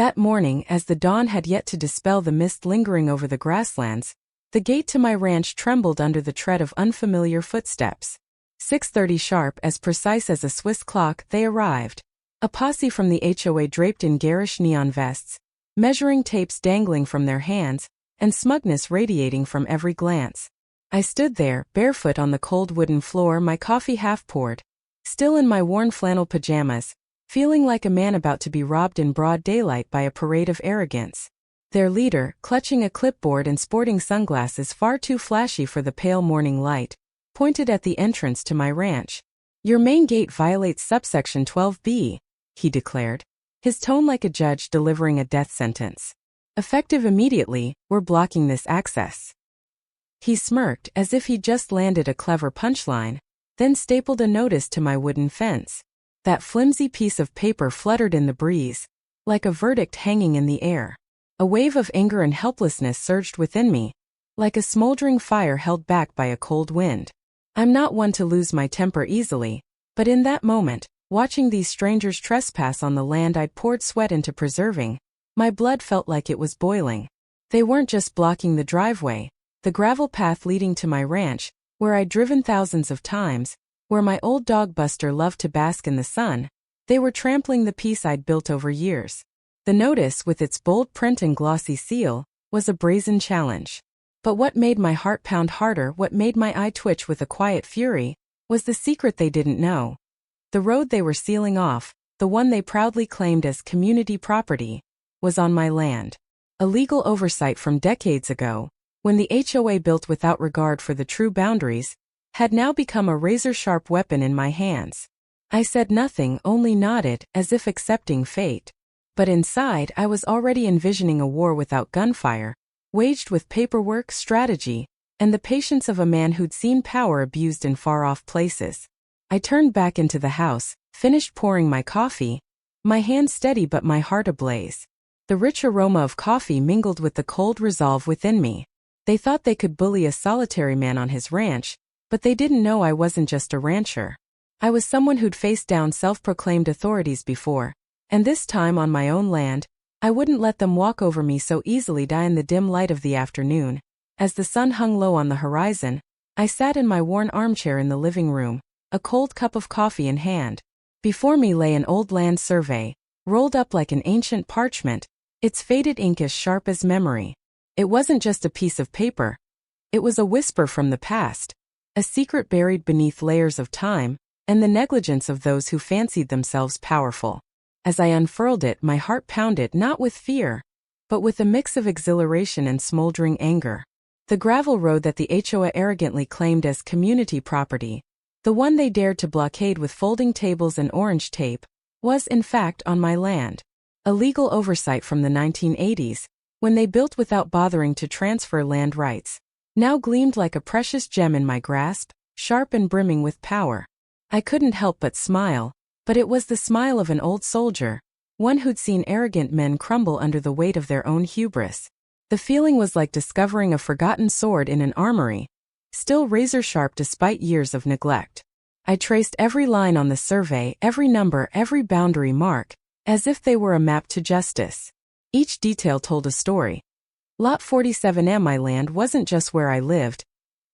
That morning, as the dawn had yet to dispel the mist lingering over the grasslands, the gate to my ranch trembled under the tread of unfamiliar footsteps. 6:30 sharp, as precise as a Swiss clock, they arrived. A posse from the HOA draped in garish neon vests, measuring tapes dangling from their hands, and smugness radiating from every glance. I stood there, barefoot on the cold wooden floor, my coffee half poured, still in my worn flannel pajamas, feeling like a man about to be robbed in broad daylight by a parade of arrogance. Their leader, clutching a clipboard and sporting sunglasses far too flashy for the pale morning light, pointed at the entrance to my ranch. "Your main gate violates subsection 12B, he declared, his tone like a judge delivering a death sentence. "Effective immediately, we're blocking this access." He smirked as if he'd just landed a clever punchline, then stapled a notice to my wooden fence. That flimsy piece of paper fluttered in the breeze, like a verdict hanging in the air. A wave of anger and helplessness surged within me, like a smoldering fire held back by a cold wind. I'm not one to lose my temper easily, but in that moment, watching these strangers trespass on the land I'd poured sweat into preserving, my blood felt like it was boiling. They weren't just blocking the driveway, the gravel path leading to my ranch, where I'd driven thousands of times, where my old dog Buster loved to bask in the sun. They were trampling the peace I'd built over years. The notice, with its bold print and glossy seal, was a brazen challenge. But what made my heart pound harder, what made my eye twitch with a quiet fury, was the secret they didn't know. The road they were sealing off, the one they proudly claimed as community property, was on my land. A legal oversight from decades ago, when the HOA built without regard for the true boundaries, had now become a razor-sharp weapon in my hands. I said nothing, only nodded, as if accepting fate. But inside, I was already envisioning a war without gunfire, waged with paperwork, strategy, and the patience of a man who'd seen power abused in far-off places. I turned back into the house, finished pouring my coffee, my hand steady but my heart ablaze. The rich aroma of coffee mingled with the cold resolve within me. They thought they could bully a solitary man on his ranch, but they didn't know I wasn't just a rancher. I was someone who'd faced down self-proclaimed authorities before, and this time on my own land, I wouldn't let them walk over me so easily. In the dim light of the afternoon, as the sun hung low on the horizon, I sat in my worn armchair in the living room, a cold cup of coffee in hand. Before me lay an old land survey, rolled up like an ancient parchment, its faded ink as sharp as memory. It wasn't just a piece of paper. It was a whisper from the past, a secret buried beneath layers of time, and the negligence of those who fancied themselves powerful. As I unfurled it, my heart pounded not with fear, but with a mix of exhilaration and smoldering anger. The gravel road that the HOA arrogantly claimed as community property, the one they dared to blockade with folding tables and orange tape, was in fact on my land. A legal oversight from the 1980s, when they built without bothering to transfer land rights, now gleamed like a precious gem in my grasp, sharp and brimming with power. I couldn't help but smile, but it was the smile of an old soldier, one who'd seen arrogant men crumble under the weight of their own hubris. The feeling was like discovering a forgotten sword in an armory, still razor-sharp despite years of neglect. I traced every line on the survey, every number, every boundary mark, as if they were a map to justice. Each detail told a story. Lot 47M, my land, wasn't just where I lived.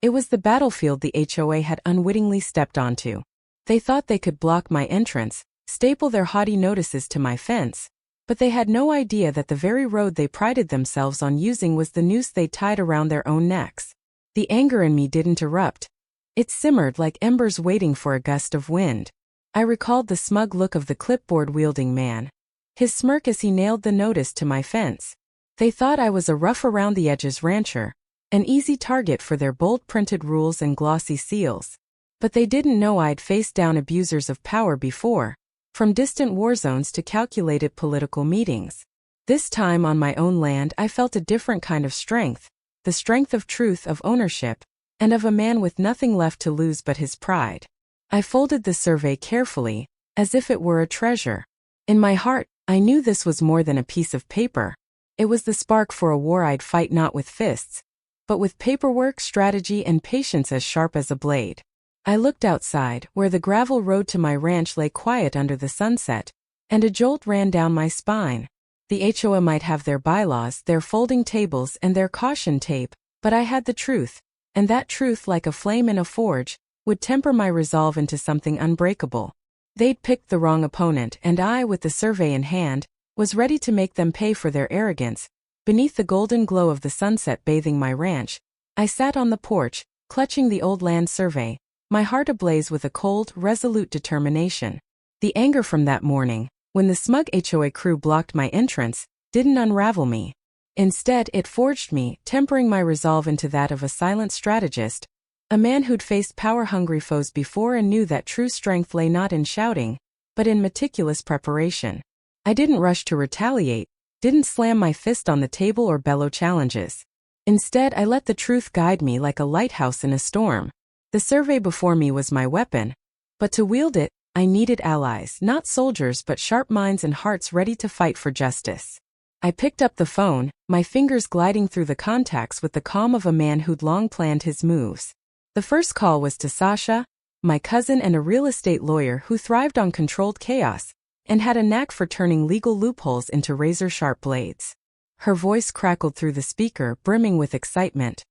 It was the battlefield the HOA had unwittingly stepped onto. They thought they could block my entrance, staple their haughty notices to my fence, but they had no idea that the very road they prided themselves on using was the noose they tied around their own necks. The anger in me didn't erupt. It simmered like embers waiting for a gust of wind. I recalled the smug look of the clipboard-wielding man, his smirk as he nailed the notice to my fence. They thought I was a rough-around-the-edges rancher, an easy target for their bold-printed rules and glossy seals. But they didn't know I'd faced down abusers of power before, from distant war zones to calculated political meetings. This time on my own land, I felt a different kind of strength, the strength of truth, of ownership, and of a man with nothing left to lose but his pride. I folded the survey carefully, as if it were a treasure. In my heart, I knew this was more than a piece of paper. It was the spark for a war I'd fight not with fists, but with paperwork, strategy, and patience as sharp as a blade. I looked outside, where the gravel road to my ranch lay quiet under the sunset, and a jolt ran down my spine. The HOA might have their bylaws, their folding tables, and their caution tape, but I had the truth, and that truth, like a flame in a forge, would temper my resolve into something unbreakable. They'd picked the wrong opponent, and I, with the survey in hand, was ready to make them pay for their arrogance. Beneath the golden glow of the sunset bathing my ranch, I sat on the porch, clutching the old land survey, my heart ablaze with a cold, resolute determination. The anger from that morning, when the smug HOA crew blocked my entrance, didn't unravel me. Instead, it forged me, tempering my resolve into that of a silent strategist, a man who'd faced power-hungry foes before and knew that true strength lay not in shouting, but in meticulous preparation. I didn't rush to retaliate, didn't slam my fist on the table or bellow challenges. Instead, I let the truth guide me like a lighthouse in a storm. The survey before me was my weapon, but to wield it, I needed allies, not soldiers but sharp minds and hearts ready to fight for justice. I picked up the phone, my fingers gliding through the contacts with the calm of a man who'd long planned his moves. The first call was to Sasha, my cousin and a real estate lawyer who thrived on controlled chaos and had a knack for turning legal loopholes into razor-sharp blades. Her voice crackled through the speaker, brimming with excitement.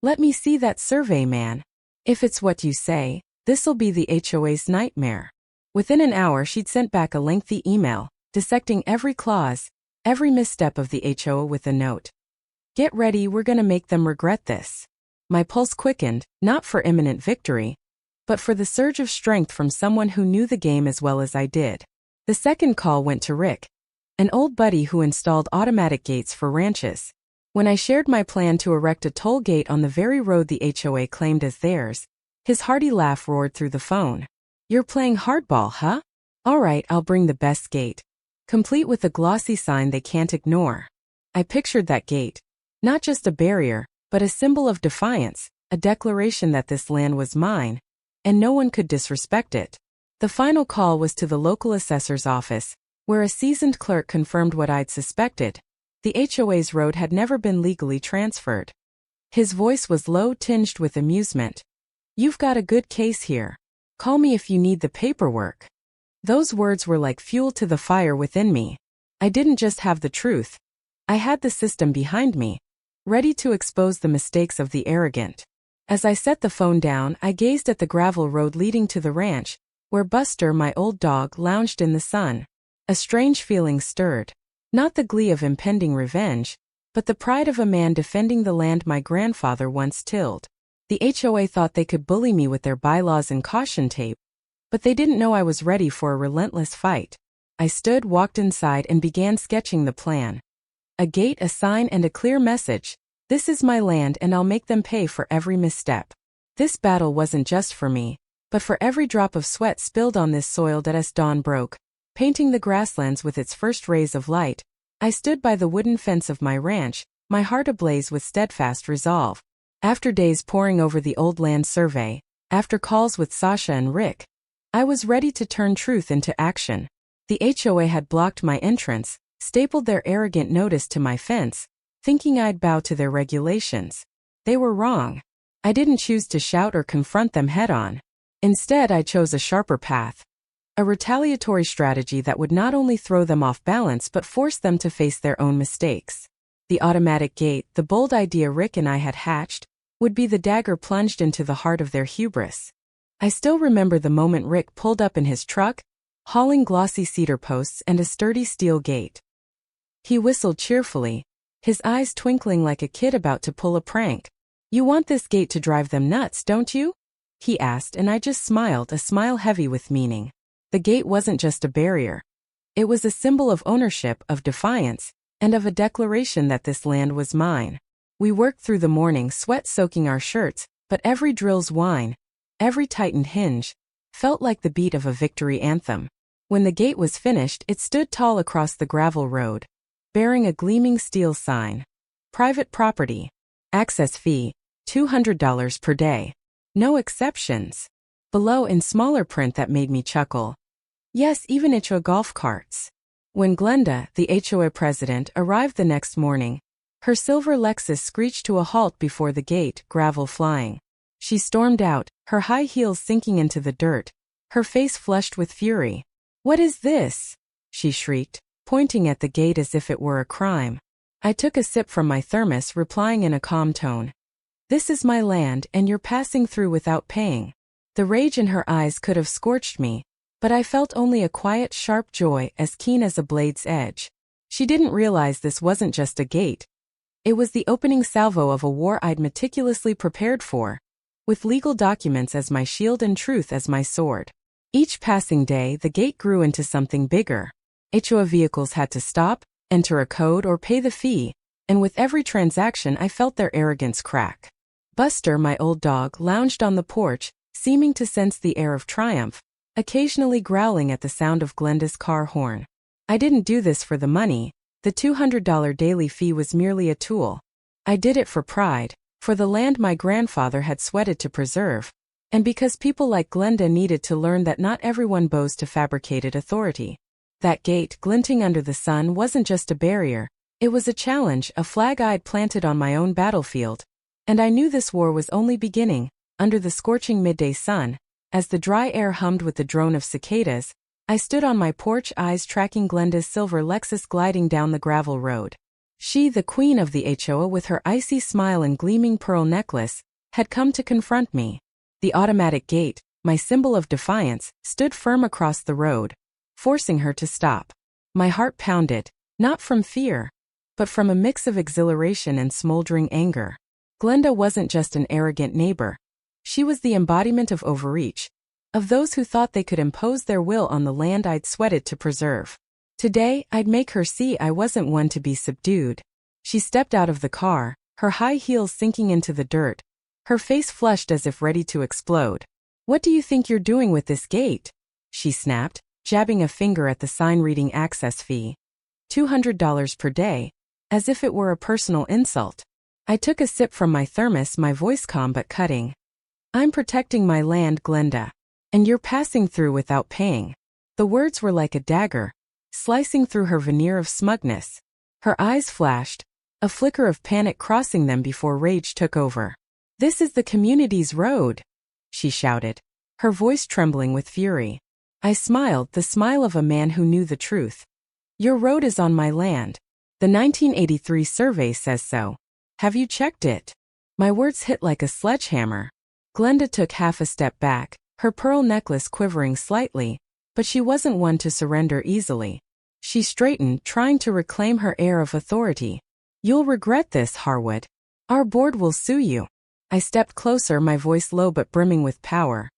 "Let me see that survey, man. If it's what you say, this'll be the HOA's nightmare." Within an hour, she'd sent back a lengthy email, dissecting every clause, every misstep of the HOA with a note. "Get ready, we're gonna make them regret this." My pulse quickened, not for imminent victory, but for the surge of strength from someone who knew the game as well as I did. The second call went to Rick, an old buddy who installed automatic gates for ranches. When I shared my plan to erect a toll gate on the very road the HOA claimed as theirs, his hearty laugh roared through the phone. "You're playing hardball, huh? All right, I'll bring the best gate, complete with a glossy sign they can't ignore." I pictured that gate, not just a barrier, but a symbol of defiance, a declaration that this land was mine, and no one could disrespect it. The final call was to the local assessor's office, where a seasoned clerk confirmed what I'd suspected. The HOA's road had never been legally transferred. His voice was low, tinged with amusement. "You've got a good case here. Call me if you need the paperwork." Those words were like fuel to the fire within me. I didn't just have the truth. I had the system behind me, ready to expose the mistakes of the arrogant. As I set the phone down, I gazed at the gravel road leading to the ranch, where Buster, my old dog, lounged in the sun. A strange feeling stirred. Not the glee of impending revenge, but the pride of a man defending the land my grandfather once tilled. The HOA thought they could bully me with their bylaws and caution tape, but they didn't know I was ready for a relentless fight. I stood, walked inside, and began sketching the plan. A gate, a sign, and a clear message. This is my land and I'll make them pay for every misstep. This battle wasn't just for me, but for every drop of sweat spilled on this soil that as dawn broke, painting the grasslands with its first rays of light. I stood by the wooden fence of my ranch, my heart ablaze with steadfast resolve. After days poring over the old land survey, after calls with Sasha and Rick, I was ready to turn truth into action. The HOA had blocked my entrance, stapled their arrogant notice to my fence, thinking I'd bow to their regulations. They were wrong. I didn't choose to shout or confront them head-on. Instead, I chose a sharper path. A retaliatory strategy that would not only throw them off balance but force them to face their own mistakes. The automatic gate, the bold idea Rick and I had hatched, would be the dagger plunged into the heart of their hubris. I still remember the moment Rick pulled up in his truck, hauling glossy cedar posts and a sturdy steel gate. He whistled cheerfully, his eyes twinkling like a kid about to pull a prank. "You want this gate to drive them nuts, don't you?" he asked, and I just smiled, a smile heavy with meaning. The gate wasn't just a barrier. It was a symbol of ownership, of defiance, and of a declaration that this land was mine. We worked through the morning, sweat soaking our shirts, but every drill's whine, every tightened hinge, felt like the beat of a victory anthem. When the gate was finished, it stood tall across the gravel road, bearing a gleaming steel sign. Private property. Access fee, $200 per day. No exceptions. Below, in smaller print that made me chuckle. Yes, even HOA golf carts. When Glenda, the HOA president, arrived the next morning, her silver Lexus screeched to a halt before the gate, gravel flying. She stormed out, her high heels sinking into the dirt, her face flushed with fury. "What is this?" she shrieked. pointing at the gate as if it were a crime. I took a sip from my thermos, replying in a calm tone. "This is my land, and you're passing through without paying." The rage in her eyes could have scorched me, but I felt only a quiet, sharp joy as keen as a blade's edge. She didn't realize this wasn't just a gate. It was the opening salvo of a war I'd meticulously prepared for, with legal documents as my shield and truth as my sword. Each passing day, the gate grew into something bigger. HOA vehicles had to stop, enter a code, or pay the fee, and with every transaction I felt their arrogance crack. Buster, my old dog, lounged on the porch, seeming to sense the air of triumph, occasionally growling at the sound of Glenda's car horn. I didn't do this for the money. The $200 daily fee was merely a tool. I did it for pride, for the land my grandfather had sweated to preserve, and because people like Glenda needed to learn that not everyone bows to fabricated authority. That gate, glinting under the sun, wasn't just a barrier. It was a challenge, a flag I'd planted on my own battlefield. And I knew this war was only beginning. Under the scorching midday sun, as the dry air hummed with the drone of cicadas, I stood on my porch, eyes tracking Glenda's silver Lexus gliding down the gravel road. She, the queen of the HOA with her icy smile and gleaming pearl necklace, had come to confront me. The automatic gate, my symbol of defiance, stood firm across the road, forcing her to stop. My heart pounded, not from fear, but from a mix of exhilaration and smoldering anger. Glenda wasn't just an arrogant neighbor. She was the embodiment of overreach, of those who thought they could impose their will on the land I'd sweated to preserve. Today, I'd make her see I wasn't one to be subdued. She stepped out of the car, her high heels sinking into the dirt, her face flushed as if ready to explode. "What do you think you're doing with this gate?" she snapped, jabbing a finger at the sign reading access fee. $200 per day, as if it were a personal insult. I took a sip from my thermos, my voice calm but cutting. "I'm protecting my land, Glenda. And you're passing through without paying." The words were like a dagger, slicing through her veneer of smugness. Her eyes flashed, a flicker of panic crossing them before rage took over. "This is the community's road," she shouted, her voice trembling with fury. I smiled, the smile of a man who knew the truth. "Your road is on my land. The 1983 survey says so. Have you checked it?" My words hit like a sledgehammer. Glenda took half a step back, her pearl necklace quivering slightly, but she wasn't one to surrender easily. She straightened, trying to reclaim her air of authority. "You'll regret this, Harwood. Our board will sue you." I stepped closer, my voice low but brimming with power.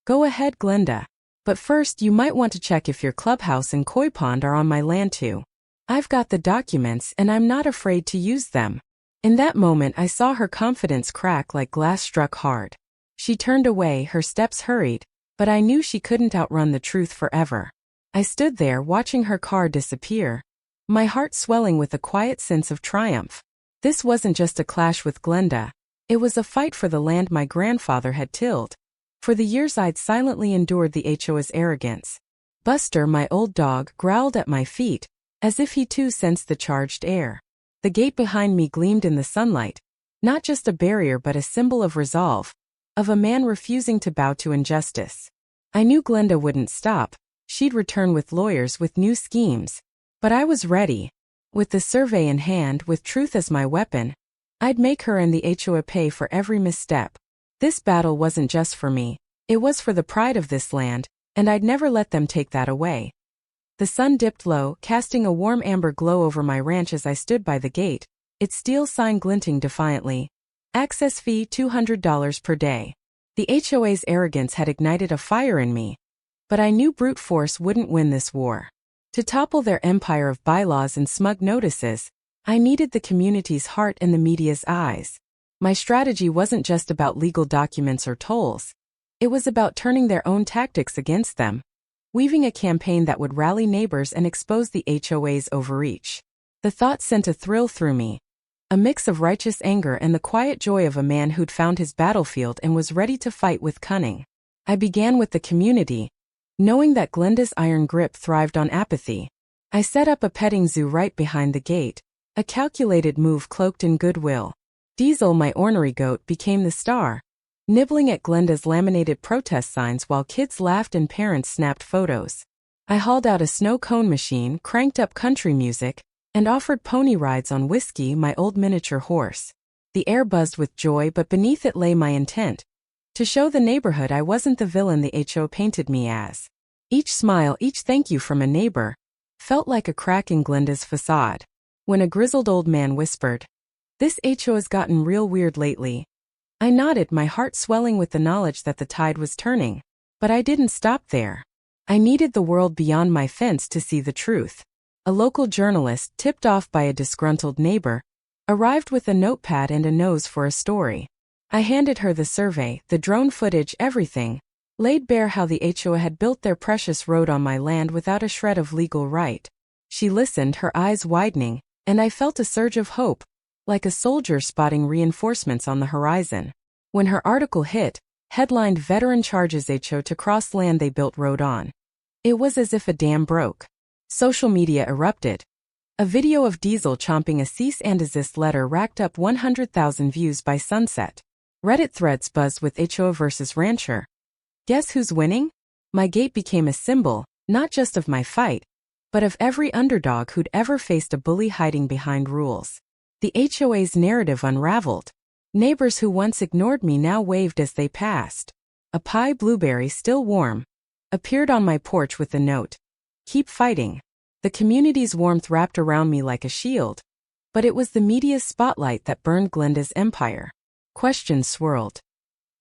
"Go ahead, Glenda. But first you might want to check if your clubhouse and koi pond are on my land too. I've got the documents and I'm not afraid to use them." In that moment I saw her confidence crack like glass struck hard. She turned away, her steps hurried, but I knew she couldn't outrun the truth forever. I stood there watching her car disappear, my heart swelling with a quiet sense of triumph. This wasn't just a clash with Glenda. It was a fight for the land my grandfather had tilled. For the years I'd silently endured the HOA's arrogance. Buster, my old dog, growled at my feet, as if he too sensed the charged air. The gate behind me gleamed in the sunlight, not just a barrier but a symbol of resolve, of a man refusing to bow to injustice. I knew Glenda wouldn't stop. She'd return with lawyers, with new schemes. But I was ready. With the survey in hand, with truth as my weapon, I'd make her and the HOA pay for every misstep. This battle wasn't just for me. It was for the pride of this land, and I'd never let them take that away. The sun dipped low, casting a warm amber glow over my ranch as I stood by the gate, its steel sign glinting defiantly. Access fee $200 per day. The HOA's arrogance had ignited a fire in me. But I knew brute force wouldn't win this war. To topple their empire of bylaws and smug notices, I needed the community's heart and the media's eyes. My strategy wasn't just about legal documents or tolls. It was about turning their own tactics against them, weaving a campaign that would rally neighbors and expose the HOA's overreach. The thought sent a thrill through me. A mix of righteous anger and the quiet joy of a man who'd found his battlefield and was ready to fight with cunning. I began with the community, knowing that Glenda's iron grip thrived on apathy. I set up a petting zoo right behind the gate, a calculated move cloaked in goodwill. Diesel, my ornery goat, became the star, nibbling at Glenda's laminated protest signs while kids laughed and parents snapped photos. I hauled out a snow cone machine, cranked up country music, and offered pony rides on Whiskey, my old miniature horse. The air buzzed with joy, but beneath it lay my intent: to show the neighborhood I wasn't the villain the HO painted me as. Each smile, each thank you from a neighbor, felt like a crack in Glenda's facade. When a grizzled old man whispered, "This HO has gotten real weird lately," I nodded, my heart swelling with the knowledge that the tide was turning. But I didn't stop there. I needed the world beyond my fence to see the truth. A local journalist, tipped off by a disgruntled neighbor, arrived with a notepad and a nose for a story. I handed her the survey, the drone footage, everything, laid bare how the HOA had built their precious road on my land without a shred of legal right. She listened, her eyes widening, and I felt a surge of hope, like a soldier spotting reinforcements on the horizon. When her article hit, headlined "Veteran Charges HO to Cross Land They Built Road On," it was as if a dam broke. Social media erupted. A video of Diesel chomping a cease and desist letter racked up 100,000 views by sunset. Reddit threads buzzed with HOA versus rancher. Guess who's winning? My gate became a symbol, not just of my fight, but of every underdog who'd ever faced a bully hiding behind rules. The HOA's narrative unraveled. Neighbors who once ignored me now waved as they passed. A pie, blueberry still warm, appeared on my porch with the note, "Keep fighting." The community's warmth wrapped around me like a shield. But it was the media's spotlight that burned Glenda's empire. Questions swirled.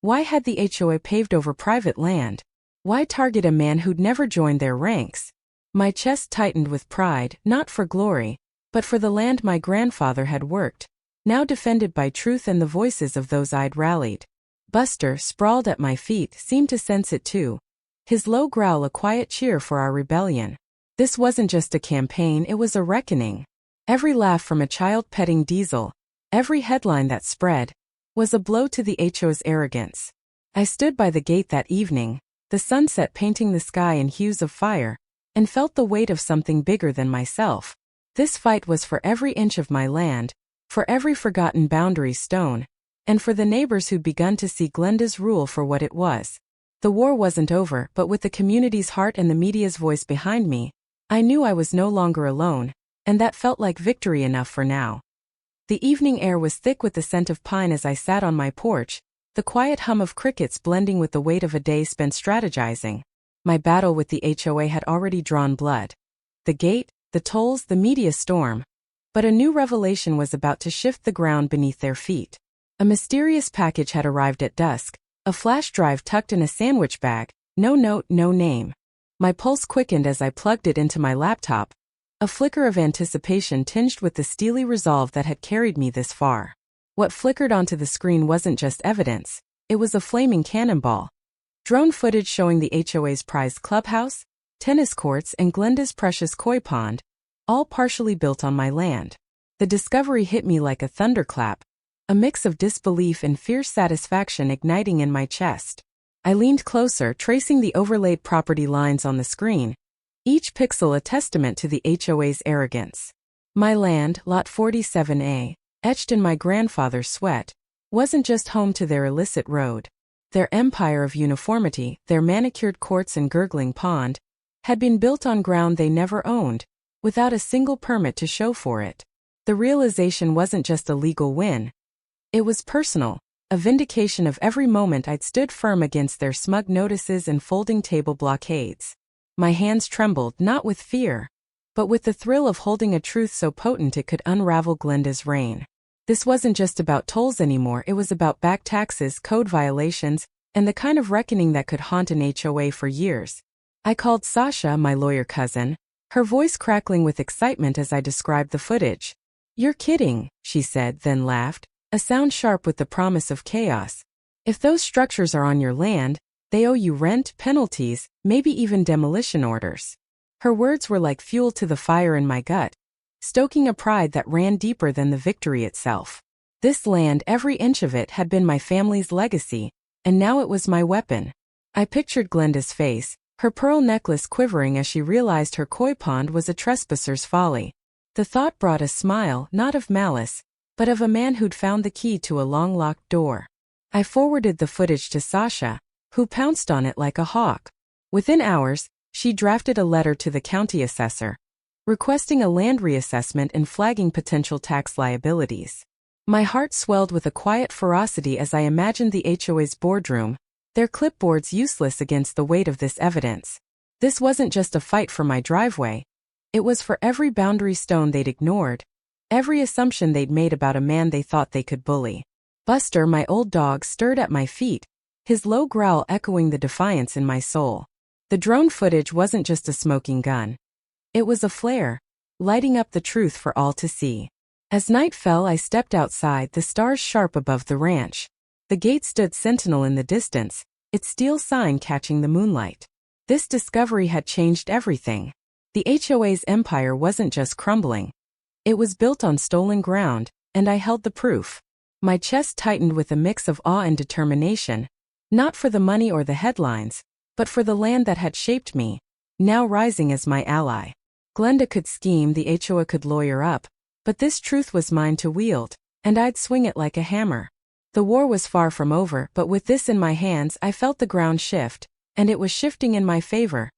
Why had the HOA paved over private land? Why target a man who'd never joined their ranks? My chest tightened with pride, not for glory, but for the land my grandfather had worked, now defended by truth and the voices of those I'd rallied. Buster, sprawled at my feet, seemed to sense it too. His low growl a quiet cheer for our rebellion. This wasn't just a campaign, it was a reckoning. Every laugh from a child petting Diesel, every headline that spread, was a blow to the HO's arrogance. I stood by the gate that evening, the sunset painting the sky in hues of fire, and felt the weight of something bigger than myself. This fight was for every inch of my land, for every forgotten boundary stone, and for the neighbors who'd begun to see Glenda's rule for what it was. The war wasn't over, but with the community's heart and the media's voice behind me, I knew I was no longer alone, and that felt like victory enough for now. The evening air was thick with the scent of pine as I sat on my porch, the quiet hum of crickets blending with the weight of a day spent strategizing. My battle with the HOA had already drawn blood. The gate, the tolls, the media storm. But a new revelation was about to shift the ground beneath their feet. A mysterious package had arrived at dusk, a flash drive tucked in a sandwich bag, no note, no name. My pulse quickened as I plugged it into my laptop, a flicker of anticipation tinged with the steely resolve that had carried me this far. What flickered onto the screen wasn't just evidence, it was a flaming cannonball. Drone footage showing the HOA's prized clubhouse, tennis courts, and Glenda's precious koi pond, all partially built on my land. The discovery hit me like a thunderclap, a mix of disbelief and fierce satisfaction igniting in my chest. I leaned closer, tracing the overlaid property lines on the screen, each pixel a testament to the HOA's arrogance. My land, Lot 47A, etched in my grandfather's sweat, wasn't just home to their illicit road. Their empire of uniformity, their manicured courts and gurgling pond, had been built on ground they never owned, without a single permit to show for it. The realization wasn't just a legal win. It was personal, a vindication of every moment I'd stood firm against their smug notices and folding table blockades. My hands trembled, not with fear, but with the thrill of holding a truth so potent it could unravel Glenda's reign. This wasn't just about tolls anymore, it was about back taxes, code violations, and the kind of reckoning that could haunt an HOA for years. I called Sasha, my lawyer cousin, her voice crackling with excitement as I described the footage. "You're kidding," she said, then laughed, a sound sharp with the promise of chaos. "If those structures are on your land, they owe you rent, penalties, maybe even demolition orders." Her words were like fuel to the fire in my gut, stoking a pride that ran deeper than the victory itself. This land, every inch of it, had been my family's legacy, and now it was my weapon. I pictured Glenda's face, her pearl necklace quivering as she realized her koi pond was a trespasser's folly. The thought brought a smile, not of malice, but of a man who'd found the key to a long-locked door. I forwarded the footage to Sasha, who pounced on it like a hawk. Within hours, She drafted a letter to the county assessor, requesting a land reassessment and flagging potential tax liabilities. My heart swelled with a quiet ferocity as I imagined the HOA's boardroom, their clipboards useless against the weight of this evidence. This wasn't just a fight for my driveway. It was for every boundary stone they'd ignored, every assumption they'd made about a man they thought they could bully. Buster, my old dog, stirred at my feet, his low growl echoing the defiance in my soul. The drone footage wasn't just a smoking gun. It was a flare, lighting up the truth for all to see. As night fell, I stepped outside, the stars sharp above the ranch. The gate stood sentinel in the distance, its steel sign catching the moonlight. This discovery had changed everything. The HOA's empire wasn't just crumbling. It was built on stolen ground, and I held the proof. My chest tightened with a mix of awe and determination, not for the money or the headlines, but for the land that had shaped me, now rising as my ally. Glenda could scheme, the HOA could lawyer up, but this truth was mine to wield, and I'd swing it like a hammer. The war was far from over, but with this in my hands I felt the ground shift, and it was shifting in my favor.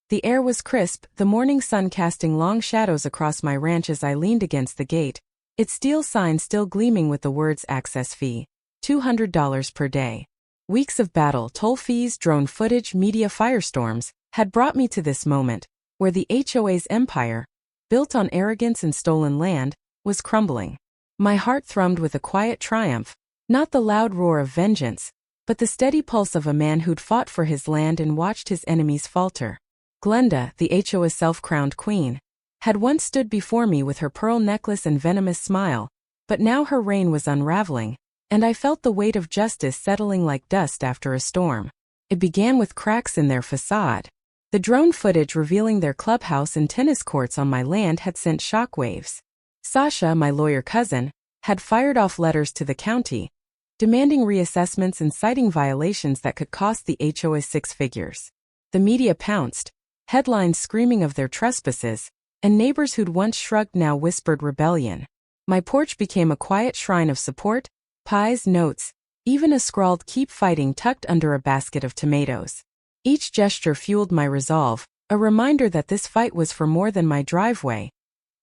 The air was crisp, the morning sun casting long shadows across my ranch as I leaned against the gate, its steel sign still gleaming with the words access fee, $200 per day. Weeks of battle, toll fees, drone footage, media firestorms, had brought me to this moment, where the HOA's empire, built on arrogance and stolen land, was crumbling. My heart thrummed with a quiet triumph, not the loud roar of vengeance, but the steady pulse of a man who'd fought for his land and watched his enemies falter. Glenda, the HOA's self-crowned queen, had once stood before me with her pearl necklace and venomous smile, but now her reign was unraveling, and I felt the weight of justice settling like dust after a storm. It began with cracks in their facade. The drone footage revealing their clubhouse and tennis courts on my land had sent shockwaves. Sasha, my lawyer cousin, had fired off letters to the county, demanding reassessments and citing violations that could cost the HOA six figures. The media pounced, headlines screaming of their trespasses, and neighbors who'd once shrugged now whispered rebellion. My porch became a quiet shrine of support, pies, notes, even a scrawled "keep fighting" tucked under a basket of tomatoes. Each gesture fueled my resolve, a reminder that this fight was for more than my driveway.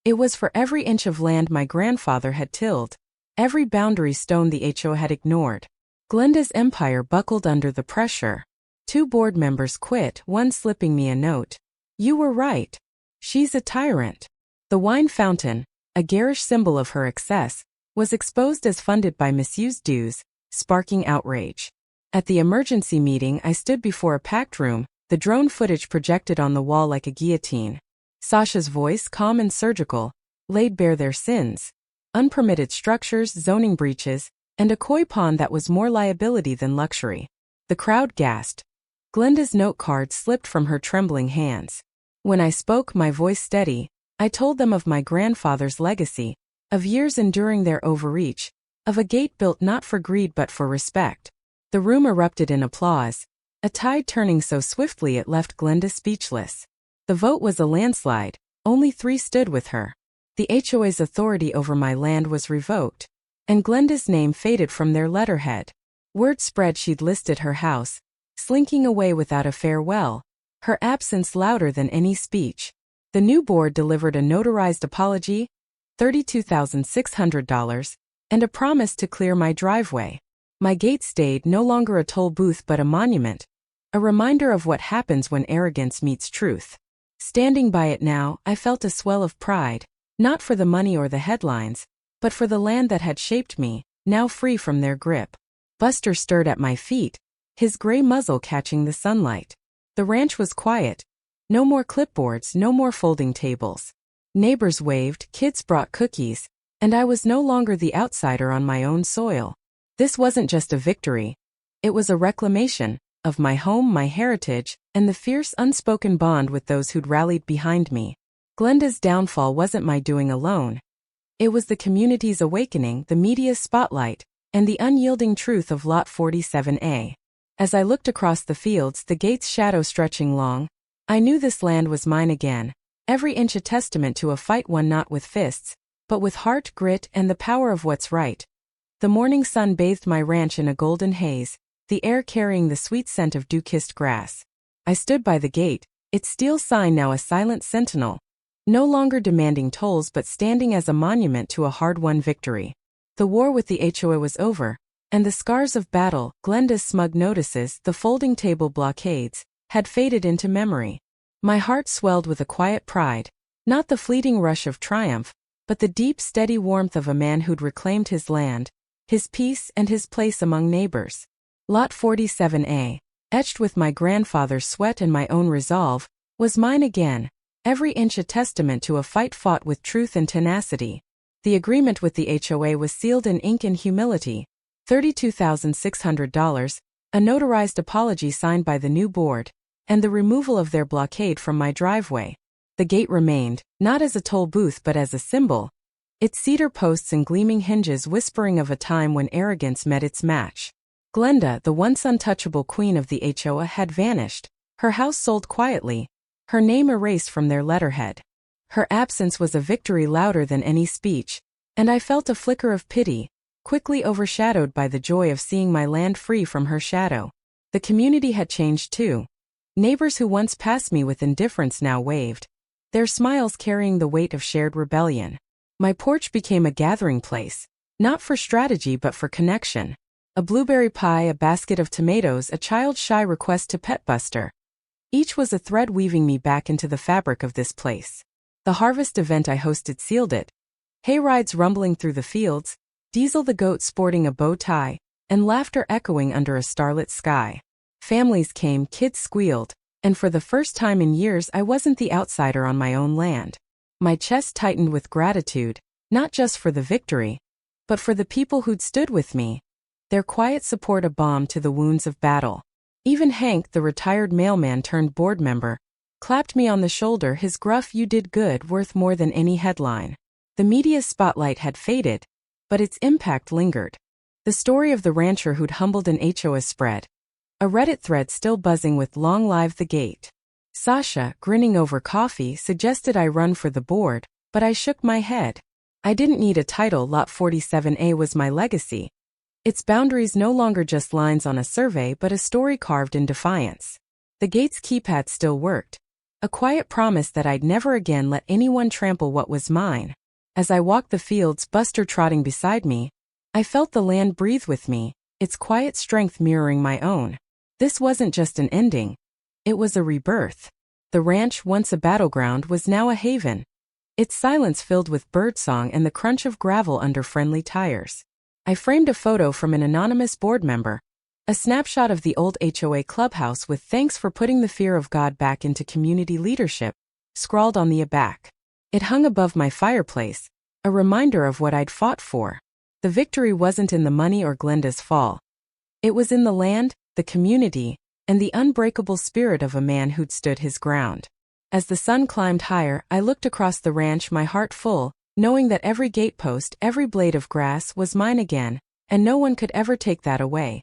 It was for every inch of land my grandfather had tilled, every boundary stone the HOA had ignored. Glenda's empire buckled under the pressure. 2 board members quit, one slipping me a note. "You were right. She's a tyrant." The wine fountain, a garish symbol of her excess, was exposed as funded by misused dues, sparking outrage. At the emergency meeting, I stood before a packed room, the drone footage projected on the wall like a guillotine. Sasha's voice, calm and surgical, laid bare their sins: unpermitted structures, zoning breaches, and a koi pond that was more liability than luxury. The crowd gasped. Glenda's note card slipped from her trembling hands. When I spoke, my voice steady, I told them of my grandfather's legacy, of years enduring their overreach, of a gate built not for greed but for respect. The room erupted in applause, a tide turning so swiftly it left Glenda speechless. The vote was a landslide, only 3 stood with her. The HOA's authority over my land was revoked, and Glenda's name faded from their letterhead. Word spread she'd listed her house, slinking away without a farewell, her absence louder than any speech. The new board delivered a notarized apology, $32,600, and a promise to clear my driveway. My gate stayed, no longer a toll booth but a monument, a reminder of what happens when arrogance meets truth. Standing by it now, I felt a swell of pride, not for the money or the headlines, but for the land that had shaped me, now free from their grip. Buster stirred at my feet, his gray muzzle catching the sunlight. The ranch was quiet. No more clipboards, no more folding tables. Neighbors waved, kids brought cookies, and I was no longer the outsider on my own soil. This wasn't just a victory. It was a reclamation of my home, my heritage, and the fierce unspoken bond with those who'd rallied behind me. Glenda's downfall wasn't my doing alone. It was the community's awakening, the media's spotlight, and the unyielding truth of Lot 47A. As I looked across the fields, the gate's shadow stretching long, I knew this land was mine again, every inch a testament to a fight won not with fists, but with heart, grit, and the power of what's right. The morning sun bathed my ranch in a golden haze, the air carrying the sweet scent of dew-kissed grass. I stood by the gate, its steel sign now a silent sentinel, no longer demanding tolls but standing as a monument to a hard-won victory. The war with the HOA was over, and the scars of battle, Glenda's smug notices, the folding table blockades, had faded into memory. My heart swelled with a quiet pride, not the fleeting rush of triumph, but the deep, steady warmth of a man who'd reclaimed his land, his peace and his place among neighbors. Lot 47A, etched with my grandfather's sweat and my own resolve, was mine again, every inch a testament to a fight fought with truth and tenacity. The agreement with the HOA was sealed in ink and humility, $32,600, a notarized apology signed by the new board, and the removal of their blockade from my driveway. The gate remained, not as a toll booth but as a symbol, its cedar posts and gleaming hinges whispering of a time when arrogance met its match. Glenda, the once untouchable queen of the HOA, had vanished, her house sold quietly, her name erased from their letterhead. Her absence was a victory louder than any speech, and I felt a flicker of pity, quickly overshadowed by the joy of seeing my land free from her shadow. The community had changed too. Neighbors who once passed me with indifference now waved, their smiles carrying the weight of shared rebellion. My porch became a gathering place, not for strategy but for connection. A blueberry pie, a basket of tomatoes, a child's shy request to pet Buster. Each was a thread weaving me back into the fabric of this place. The harvest event I hosted sealed it. Hayrides rumbling through the fields, Diesel the goat sporting a bow tie, and laughter echoing under a starlit sky. Families came, kids squealed, and for the first time in years I wasn't the outsider on my own land. My chest tightened with gratitude, not just for the victory, but for the people who'd stood with me, their quiet support a balm to the wounds of battle. Even Hank, the retired mailman turned board member, clapped me on the shoulder, his gruff "you did good" worth more than any headline. The media's spotlight had faded, but its impact lingered. The story of the rancher who'd humbled an HOA spread, a Reddit thread still buzzing with "Long live the gate." Sasha, grinning over coffee, suggested I run for the board, but I shook my head. I didn't need a title. Lot 47A was my legacy. Its boundaries no longer just lines on a survey but a story carved in defiance. The gate's keypad still worked, a quiet promise that I'd never again let anyone trample what was mine. As I walked the fields, Buster trotting beside me, I felt the land breathe with me, its quiet strength mirroring my own. This wasn't just an ending. It was a rebirth. The ranch, once a battleground, was now a haven, its silence filled with birdsong and the crunch of gravel under friendly tires. I framed a photo from an anonymous board member, a snapshot of the old HOA clubhouse with "Thanks for putting the fear of God back into community leadership," scrawled on the back. It hung above my fireplace, a reminder of what I'd fought for. The victory wasn't in the money or Glenda's fall. It was in the land, the community, and the unbreakable spirit of a man who'd stood his ground. As the sun climbed higher, I looked across the ranch, my heart full, knowing that every gatepost, every blade of grass was mine again, and no one could ever take that away.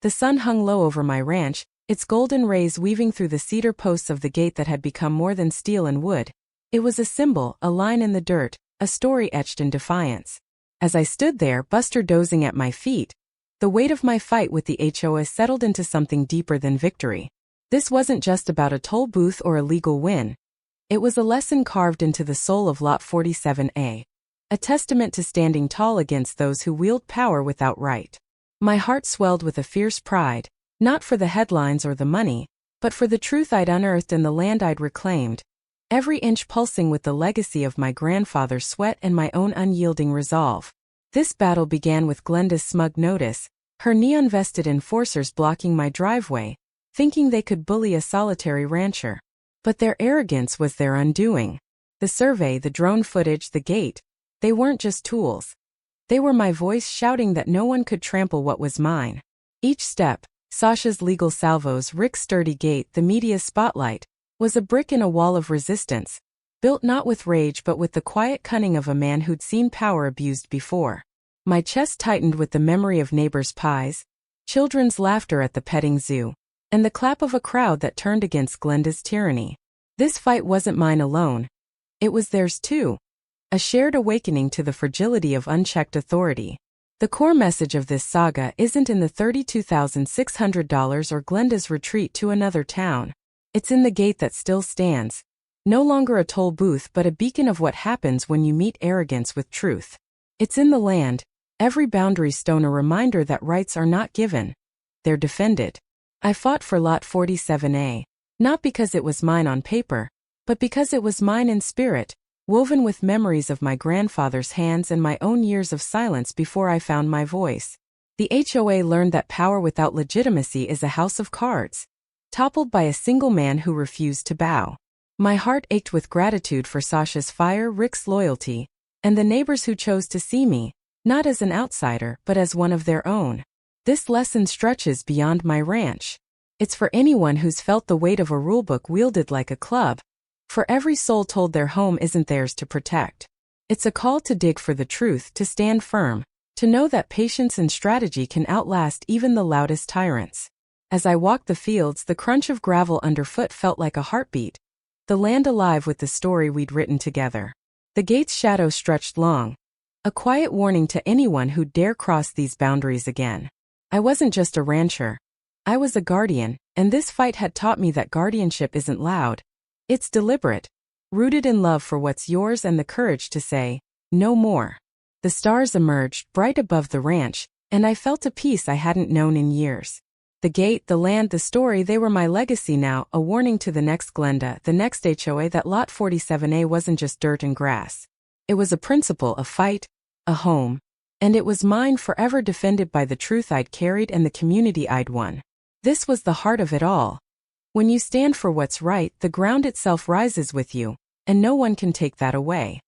The sun hung low over my ranch, its golden rays weaving through the cedar posts of the gate that had become more than steel and wood. It was a symbol, a line in the dirt, a story etched in defiance. As I stood there, Buster dozing at my feet, the weight of my fight with the HOA settled into something deeper than victory. This wasn't just about a toll booth or a legal win. It was a lesson carved into the soul of Lot 47A, a testament to standing tall against those who wield power without right. My heart swelled with a fierce pride, not for the headlines or the money, but for the truth I'd unearthed and the land I'd reclaimed, every inch pulsing with the legacy of my grandfather's sweat and my own unyielding resolve. This battle began with Glenda's smug notice, her neon-vested enforcers blocking my driveway, thinking they could bully a solitary rancher. But their arrogance was their undoing. The survey, the drone footage, the gate, they weren't just tools. They were my voice shouting that no one could trample what was mine. Each step, Sasha's legal salvos, Rick's sturdy gate, the media's spotlight, was a brick in a wall of resistance, built not with rage but with the quiet cunning of a man who'd seen power abused before. My chest tightened with the memory of neighbors' pies, children's laughter at the petting zoo, and the clap of a crowd that turned against Glenda's tyranny. This fight wasn't mine alone. It was theirs too. A shared awakening to the fragility of unchecked authority. The core message of this saga isn't in the $32,600 or Glenda's retreat to another town. It's in the gate that still stands. No longer a toll booth but a beacon of what happens when you meet arrogance with truth. It's in the land, every boundary stone a reminder that rights are not given. They're defended. I fought for Lot 47A, not because it was mine on paper, but because it was mine in spirit, woven with memories of my grandfather's hands and my own years of silence before I found my voice. The HOA learned that power without legitimacy is a house of cards, toppled by a single man who refused to bow. My heart ached with gratitude for Sasha's fire, Rick's loyalty, and the neighbors who chose to see me, not as an outsider but as one of their own. This lesson stretches beyond my ranch. It's for anyone who's felt the weight of a rulebook wielded like a club, for every soul told their home isn't theirs to protect. It's a call to dig for the truth, to stand firm, to know that patience and strategy can outlast even the loudest tyrants. As I walked the fields, the crunch of gravel underfoot felt like a heartbeat, the land alive with the story we'd written together. The gate's shadow stretched long, a quiet warning to anyone who'd dare cross these boundaries again. I wasn't just a rancher. I was a guardian, and this fight had taught me that guardianship isn't loud. It's deliberate, rooted in love for what's yours and the courage to say, no more. The stars emerged, bright above the ranch, and I felt a peace I hadn't known in years. The gate, the land, the story, they were my legacy now, a warning to the next Glenda, the next HOA, that Lot 47A wasn't just dirt and grass. It was a principle, a fight, a home. And it was mine, forever defended by the truth I'd carried and the community I'd won. This was the heart of it all. When you stand for what's right, the ground itself rises with you, and no one can take that away.